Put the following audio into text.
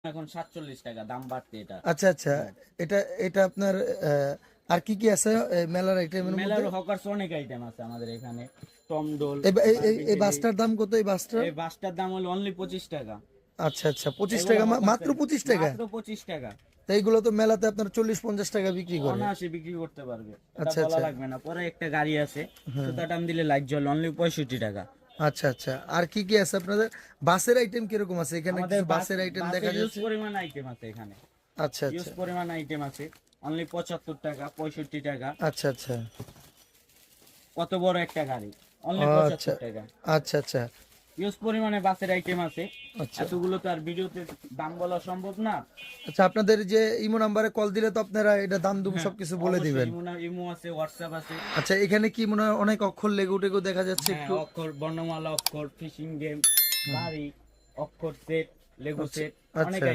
এখন 47 টাকা দাম বাড়তে এটা। আচ্ছা আচ্ছা, এটা এটা আপনার আর কি কি আছে মেলার আইটেমের মেলার মধ্যে? হকার্স অনেক আইটেম আছে আমাদের এখানে। টমডোল, এই বারবিকিলি। বাসটার দাম কত এই বাসটার? এই বাসটার দাম হলো অনলি 25 টাকা। আচ্ছা আচ্ছা, 25 এগুলো টাকা, মাত্র হকার্সের, 25 টাকা? মাত্র 25 টাকা। তো এইগুলো তো মেলাতে আপনার 40-50 টাকা বিক্রি করে। অনায়াসে বিক্রি করতে পারবে, এটা আচ্ছা বলা আচ্ছা। লাগবে না। পরে একটা গাড়ি আছে, হ্যাঁ। সুতা টান দিলে লাইট জ্বলে, অনলি 65 টাকা। আচ্ছা আচ্ছা, আর কি কি আছে আপনাদের? বাসের আইটেম কিরকম আছে এখানে? আমাদের কিছু বাসের আইটেম বাসে দেখা ইউজ যাচ্ছে। পরিমাণ আইটেম আছে এখানে। আচ্ছা ইউজ আচ্ছা। পরিমাণ আইটেম আছে, অনলি 75 টাকা, 65 টাকা। আচ্ছা আচ্ছা। কত বড় একটা গাড়ি, অনলি আচ্ছা 75 টাকা। আচ্ছা। আচ্ছা ইউজ পরিমাণে বাসের আইটেম আছে। আচ্ছা। এতগুলো তো আর ভিডিওতে দাম বলা সম্ভব না। আচ্ছা, আপনাদের যে ইমো নাম্বারে কল দিলে তো আপনারা এটা দাম দুম হ্যাঁ, সবকিছু বলে অবশ্যই। দিবেন। ইমো আছে, হোয়াটসঅ্যাপ আছে। আচ্ছা, এখানে কি মনে হয় অনেক অক্ষর লেগু টেগু দেখা যাচ্ছে হ্যাঁ, একটু? অক্ষর, বর্ণমালা অক্ষর, ফিশিং গেম, হুম। বাড়ি, অক্ষর সেট, লেগো আচ্ছা সেট, অনেক আচ্ছা।